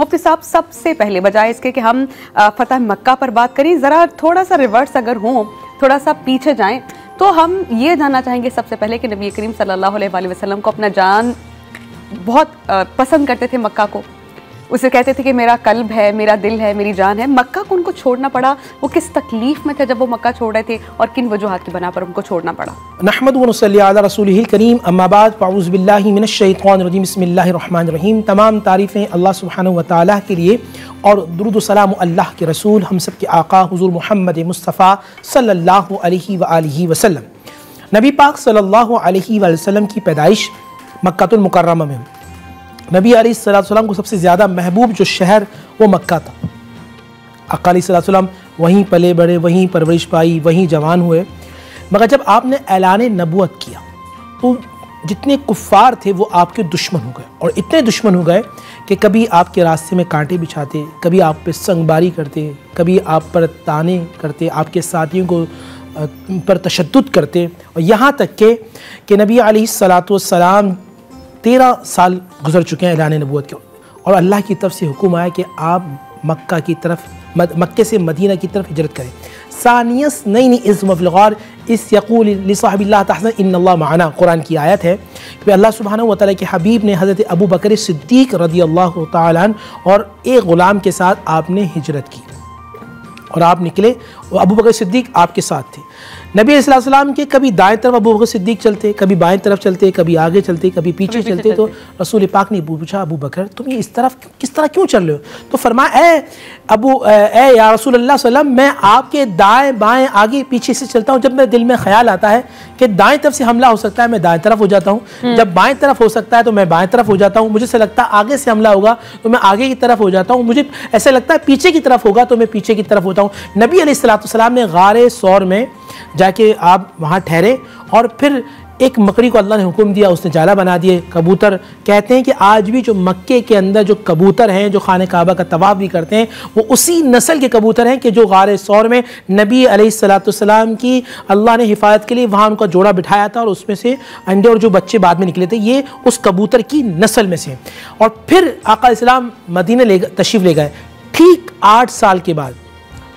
मुफ्ती साहब, सबसे पहले बजाय इसके कि हम फतह मक्का पर बात करें, ज़रा थोड़ा सा रिवर्स अगर हो, थोड़ा सा पीछे जाएं, तो हम ये जानना चाहेंगे सबसे पहले कि नबी करीम सल्लल्लाहु अलैहि वसल्लम को अपना जान बहुत पसंद करते थे मक्का को। उसे कहते थे कि मेरा कल्ब है, मेरा दिल है, मेरी जान है। मक्का को उनको छोड़ना पड़ा, वो किस तकलीफ में थे जब वो मक्का छोड़ रहे थे और किन वजूहात की बना पर उनको छोड़ना पड़ा? नहमदु व नसल्ली अला रसूलिहिल करीम, अम्मा बाद, फ़अऊज़ु बिल्लाहि मिनश शैतानिर रजीम, बिस्मिल्लाहिर रहमानिर रहीम। तमाम तारीफ़ें अल्लाह सुब्हानहु व तआला के लिए और दुरूद व सलाम अल्लाह के रसूल हम सब के आका हुज़ूर मोहम्मद मुस्तफ़ा सल्लल्लाहु अलैहि व आलिहि वसल्लम। नबी पाक सल्लल्लाहु अलैहि वसल्लम की पैदाइश मक्कातुल मुकर्रमा में। नबी अलैहिस्सलाम को सबसे ज़्यादा महबूब जो शहर वो मक्का था। आका अलैहिस्सलाम वहीं पले बड़े, वहीं परवरिश पाई, वहीं जवान हुए। मगर जब आपने ऐलान नबूवत किया तो जितने कुफ़ार थे वो आपके दुश्मन हो गए, और इतने दुश्मन हो गए कि कभी आपके रास्ते में कांटे बिछाते, कभी आप पे संगबारी करते, कभी आप पर ताने करते, आपके साथियों को पर तशद्दुद करते, और यहाँ तक कि नबी अलैहिस्सलाम 13 साल गुजर चुके हैं ऐलान नबूवत के, और अल्लाह की तरफ से हुक्म आया कि आप मक्का की तरफ, मक्के से मदीना की तरफ हिजरत करें। सानियस नई इस मफलगार इस यक़ूल लिसाहिबिल्लाह तहज़न इन्नल्लाह मअना, कुरान की आयत है कि अल्लाह सुब्हानहु व तआला के हबीब ने हज़रत अबू बकर सिद्दीक़ रज़ियल्लाहु तआला अन्हु और एक ग़ुलाम के साथ आपने हिजरत की और आप निकले, और अबू बकर सिद्दीक़ आपके साथ थे। नबी अलैहि सलाम के कभी दाएं तरफ अबू बकर सिद्दीक़ चलते, कभी बाएं तरफ चलते, कभी आगे चलते, कभी पीछे चलते। तो रसूल पाक ने पूछा, अबू बकर तुम ये इस तरफ किस तरह क्यों चल रहे हो? तो फरमाया, ए या रसूल अल्लाह सल्लम, मैं आपके दाएं बाएं आगे पीछे से चलता हूँ। जब मेरे दिल में ख्याल आता है कि दाएं तरफ से हमला हो सकता है, मैं दाएं तरफ हो जाता हूँ। जब बाएं तरफ हो सकता है तो मैं बाएं तरफ हो जाता हूँ। मुझे ऐसा लगता है आगे से हमला होगा तो मैं आगे की तरफ हो जाता हूँ। मुझे ऐसा लगता है पीछे की तरफ होगा तो मैं पीछे की तरफ होता हूँ। नबी अलैहिस्सलाम ने गारे सौर में जाके आप वहाँ ठहरे, और फिर एक मकड़ी को अल्लाह ने हुक्म दिया, उसने जाला बना दिए। कबूतर कहते हैं कि आज भी जो मक्के के अंदर जो कबूतर हैं, जो खाने काबा का तवाफ भी करते हैं, वो उसी नस्ल के कबूतर हैं कि जो गारे सौर में नबी अलैहिस्सलाम की अल्लाह ने हिफाजत के लिए वहाँ उनका जोड़ा बिठाया था, और उसमें से अंडे और जो बच्चे बाद में निकले थे ये उस कबूतर की नस्ल में से। और फिर आका अलैहिस्सलाम मदीने तशरीफ़ ले गए। ठीक 8 साल के बाद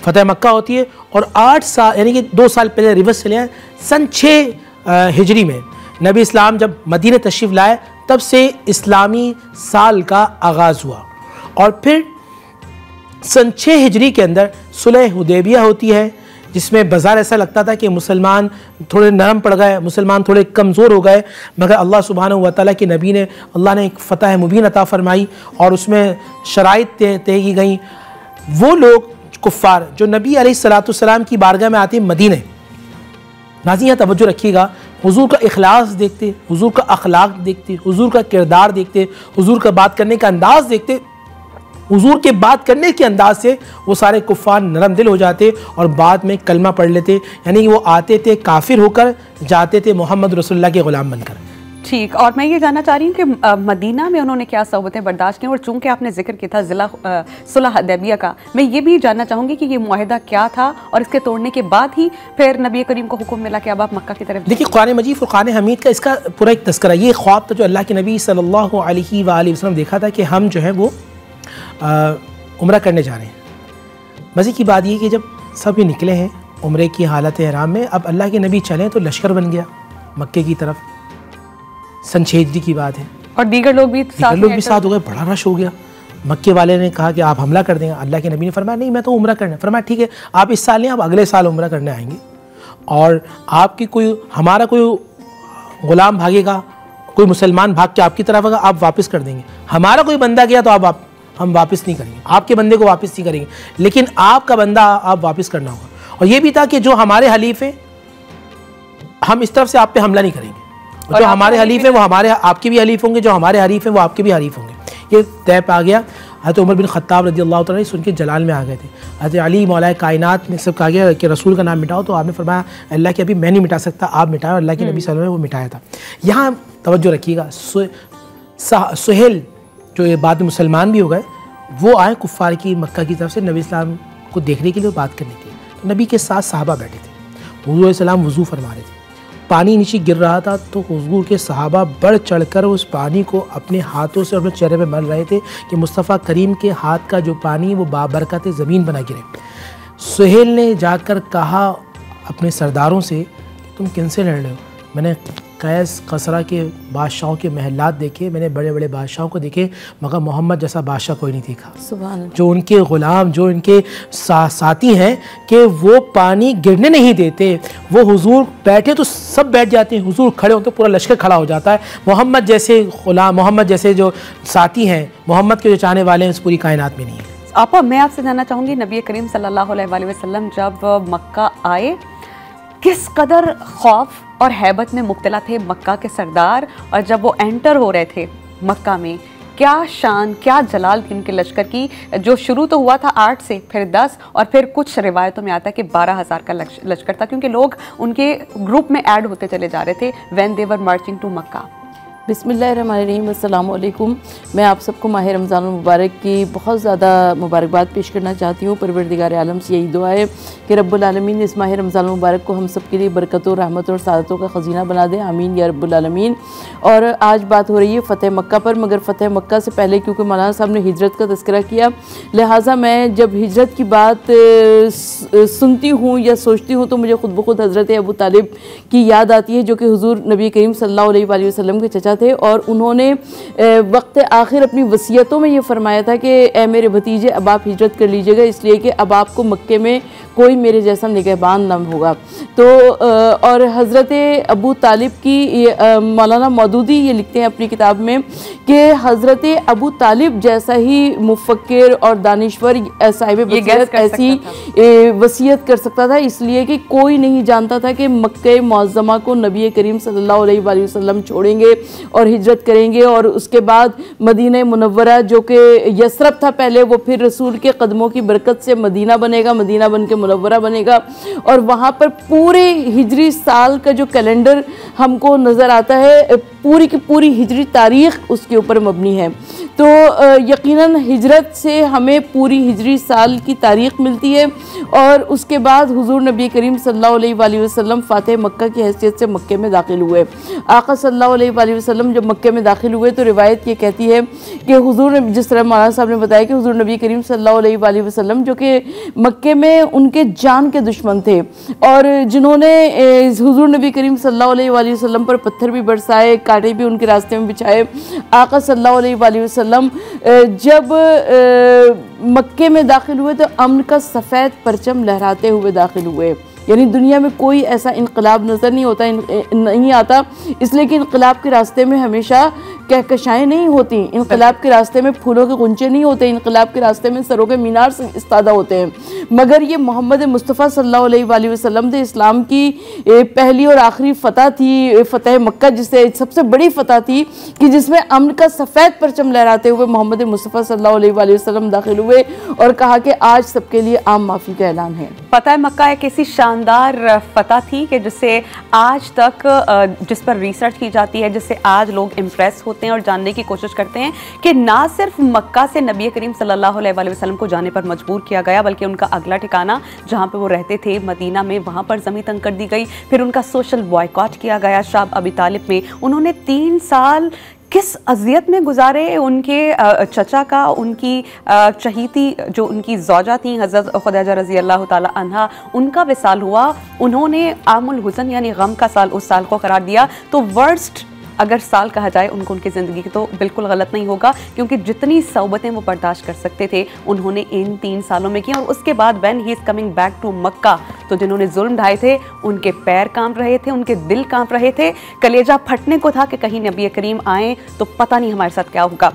फतह मक्का होती है, और 8 साल यानी कि 2 साल पहले रिवर्स चले आए, सन 6 हिजरी में नबी इस्लाम जब मदीने तशरीफ़ लाए, तब से इस्लामी साल का आगाज़ हुआ। और फिर सन 6 हिजरी के अंदर सुलह हुदैबिया होती है, जिसमें बाज़ार ऐसा लगता था कि मुसलमान थोड़े नरम पड़ गए, मुसलमान थोड़े कमज़ोर हो गए, मगर अल्लाह सुब्हानहु व तआला के नबी ने, अल्लाह ने एक फ़तह मुबीन अता फ़रमाई, और उसमें शराइत तय की गई। वो लोग कुफ़ार जो नबी अलैहिस्सलाम की बारगाह में आते मदीने, नाज़रीन यहाँ तवज्जो रखिएगा, हुज़ूर का इखलास देखते, हुज़ूर का अखलाक देखते, हुज़ूर का किरदार देखते, हुज़ूर का बात करने का अंदाज़ देखते, हुज़ूर के बात करने के अंदाज से वो सारे कुफ़ार नरम दिल हो जाते और बाद में कलमा पढ़ लेते। यानी कि वो आते थे काफिर होकर, जाते थे मोहम्मद रसूलुल्लाह के ग़ुलाम बनकर। ठीक, और मैं ये जानना चाह रही हूँ कि मदीना में उन्होंने क्या सोबतें बर्दाश्त की, और चूंकि आपने जिक्र किया था सुलह हुदैबिया का, मैं ये भी जानना चाहूँगी कि ये मुआहिदा क्या था, और इसके तोड़ने के बाद ही फिर नबी करीम को हुक्म मिला कि अब आप मक्का की तरफ। देखिए, कुरान मजीद फ़ुरक़ान हमीद का इसका पूरा एक तज़किरा, ये ख्वाब था जो अल्लाह के नबी सल्लल्लाहु अलैहि वसल्लम देखा था कि हम जो है वो उम्रा करने जा रहे हैं। मज़े की बात ये कि जब सब ये निकले हैं उम्रे की हालत ihराम में, अब अल्लाह के नबी चलें तो लश्कर बन गया मक्के की तरफ। सन 6 हिजरी की बात है, और दीगर लोग भी साथ हो गए, बड़ा रश हो गया। मक्के वाले ने कहा कि आप हमला कर देंगे। अल्लाह के नबी ने फरमाया नहीं, मैं तो उम्रा करने। फरमाया ठीक है, आप इस साल नहीं, आप अगले साल उम्रा करने आएंगे, और आपकी हमारा कोई ग़ुलाम भागेगा, कोई मुसलमान भाग के आपकी तरफ आएगा, आप वापस कर देंगे। हमारा कोई बंदा गया तो हम वापस नहीं करेंगे, आपके बंदे को वापस नहीं करेंगे, लेकिन आपका बंदा आप वापस करना होगा। और ये भी था कि जो हमारे हलीफ हैं, हम इस तरफ से आप पे हमला नहीं करेंगे, और जो हमारे हलीफ हैं वो हमारे आपके भी हलीफ होंगे, जो हमारे हरीफ हैं वो आपके भी हरीफ होंगे। ये तय पा गया। हज़रत उमर बिन ख़त्ताब रज़ियल्लाहु तआला सुन के जलाल में आ गए थे। हज़रत अली मौलाए कायनात ने सब कहा गया कि रसूल का नाम मिटाओ, तो आपने फरमाया अल्लाह के अभी मैं नहीं मिटा सकता, आप मिटाओ। अल्लाह के नबी सल्लल्लाहु अलैहि वसल्लम ने वो मिटाया था। यहाँ तवज्जो रखिएगा, सुहेल जो ये बाद में मुसलमान भी हो गए, वो आए कुफ़ार की मक्का की तरफ से नबी इस्लाम को देखने के लिए, बात करने के लिए। तो नबी के साथ सहाबा बैठे थे, हुज़ूर सलाम वज़ू फरमा रहे थे, पानी नीचे गिर रहा था तो हुजूर के सहाबा बढ़ चढ़कर उस पानी को अपने हाथों से अपने चेहरे पे मल रहे थे कि मुस्तफ़ा करीम के हाथ का जो पानी वो बाबरकत ज़मीन बना गिरे। सुहेल ने जाकर कहा अपने सरदारों से कि तुम किन से लड़ रहे हो? मैंने कैस कसरा के बादशाहों के महलात देखे, मैंने बड़े बड़े बादशाहों को देखे, मगर मोहम्मद जैसा बादशाह कोई नहीं देखा। सुभान अल्लाह। जो उनके ग़ुलाम, जो इनके साथी हैं कि वो पानी गिरने नहीं देते। वो हुजूर बैठे तो सब बैठ जाते हैं, हुजूर खड़े होते पूरा लश्कर खड़ा हो जाता है। मोहम्मद जैसे ग़ुलाम, मोहम्मद जैसे जो साथी हैं, मोहम्मद के जो चाहने वाले हैं, इस पूरी कायनात में नहीं है। आपा, मैं आपसे जानना चाहूँगी, नबी करीम सल्लल्लाहु अलैहि वसल्लम जब मक्का आए किस कदर खौफ और हैबत में मुब्तला थे मक्का के सरदार, और जब वो एंटर हो रहे थे मक्का में, क्या शान, क्या जलाल थी उनके लश्कर की, जो शुरू तो हुआ था 8 से, फिर 10 और फिर कुछ रिवायतों में आता है कि 12,000 का लश्कर था, क्योंकि लोग उनके ग्रुप में ऐड होते चले जा रहे थे when they were marching to Mecca. बिस्मिल्लाहिर्रहमानिर्रहीम, अस्सलाम वालेकुम। मैं आप सबको माह रमज़ान मुबारक की बहुत ज़्यादा मुबारकबाद पेश करना चाहती हूँ। परवरदिगार आलम से यही दुआ है कि रब्बुल आलमीन इस माह रमज़ान मुबारक को हम सब के लिए बरकतों, रहमत और सादतों का ख़ज़ीना बना दे, आमीन या रब्बुल आलमीन। और आज बात हो रही है फ़तेह मक्का पर, मगर फ़तेह मक्का से पहले क्योंकि मौलाना साहब ने हिजरत का तज़किरा किया, लिहाजा मैं जब हिजरत की बात सुनती हूँ या सोचती हूँ तो मुझे खुद ब खुद हज़रत अबू तालिब की याद आती है, जो कि हुज़ूर नबी करीम सल्लल्लाहु अलैहि वसल्लम के चचा थे। और उन्होंने वक्त आखिर अपनी वसीयतों में ये फरमाया था कि ए मेरे भतीजे, अब आप हिजरत कर लीजिएगा, इसलिए कि अब आपको मक्के में कोई मेरे जैसा निगहबान न होगा। तो और हज़रत अबू तालिब की मौलाना मौदूदी ये लिखते हैं अपनी किताब में कि हज़रत अबू तालिब जैसा ही मुफक्किर और दानिश्वर साहिब बसीरत ऐसी वसीयत कर सकता था, इसलिए कि कोई नहीं जानता था कि मक्के मुअज़्ज़मा को नबी करीम सल्लल्लाहु अलैहि वसल्लम छोड़ेंगे और हिजरत करेंगे, और उसके बाद मदीना मुनव्वरा जो कि यसरब था पहले, वो फिर रसूल के कदमों की बरकत से मदीना बनेगा, मदीना बन के मुनव्वरा बनेगा। और वहाँ पर पूरे हिजरी साल का जो कैलेंडर हमको नज़र आता है, पूरी की पूरी हिजरी तारीख़ उसके ऊपर मबनी है। तो यकीनन हिजरत से हमें पूरी हिजरी साल की तारीख़ मिलती है। और उसके बाद हुजूर नबी करीम सल्लल्लाहु अलैहि वसल्लम फ़ातिह मक्का की हैसियत से मक्के में दाखिल हुए। आका सल्लल्लाहु अलैहि वसल्लम जब मक्के में दाखिल हुए तो रिवायत ये कहती है कि हुजूर, जिस तरह मौलाना साहब ने बताया कि हुजूर नबी करीम सल्लल्लाहु अलैहि वसल्लम जो कि मक्के में उनके जान के दुश्मन थे, और जिन्होंने हुजूर नबी करीम सल्लल्लाहु अलैहि वसल्लम पर पत्थर भी बरसाए, कांटे भी उनके रास्ते में बिछाए, आका सल्लल्लाहु अलैहि वसल्लम जब मक्के में दाखिल हुए तो अमन का सफ़ेद परचम लहराते हुए दाखिल हुए। यानी दुनिया में कोई ऐसा इनकलाब नज़र नहीं आता, इसलिए कि इनकलाब के रास्ते में हमेशा कहकशाएँ नहीं होती, इनकलाब के रास्ते में फूलों के गुंचे नहीं होते, इनकलाब के रास्ते में सरों के मीनार से इस्तादा होते हैं। मगर ये मोहम्मद मुस्तफ़ा सल्लल्लाहु अलैहि वसल्लम थे, इस्लाम की पहली और आखिरी फ़तह थी, फ़तेह मक्का, जिससे सबसे बड़ी फ़तह थी कि जिसमें अमन का सफ़ेद परचम लहराते हुए मोहम्मद मुस्तफ़ा सल्लल्लाहु अलैहि वसल्लम दाखिल हुए और कहा कि आज सबके लिए आम माफ़ी का ऐलान है। फ़तेह मक्का एक ऐसी शानदार फ़तह थी कि जिससे आज तक जिस पर रिसर्च की जाती है, जिससे आज लोग इम्प्रेस होते हैं और जानने की कोशिश करते हैं कि ना सिर्फ मक्का से नबी करीम सल्लल्लाहु अलैहि वसल्लम को जाने पर मजबूर किया गया, बल्कि उनका अगला ठिकाना जहाँ पे वो रहते थे मदीना में, वहाँ पर ज़मीन तंग कर दी गई। फिर उनका सोशल बॉयकॉट किया गया शाब अबी तालिब में। उन्होंने 3 साल किस अजियत में गुजारे, उनके चचा का, उनकी चहीती जो उनकी ज़ौजा थी हज़रत खुदैजा रज़ी अल्लाह ताला अन्हा, उनका विसाल हुआ। उन्होंने आमुल हुज़न यानी गम का साल उस साल को करार दिया। तो वर्स्ट अगर साल कहा जाए उनको उनकी ज़िंदगी की, तो बिल्कुल गलत नहीं होगा, क्योंकि जितनी सौबतें वो बर्दाश्त कर सकते थे उन्होंने इन 3 सालों में की। और उसके बाद when he is coming back to Mecca, तो जिन्होंने जुल्म ढाए थे उनके पैर कांप रहे थे, उनके दिल कांप रहे थे, कलेजा फटने को था कि कहीं नबी करीम आए तो पता नहीं हमारे साथ क्या होगा।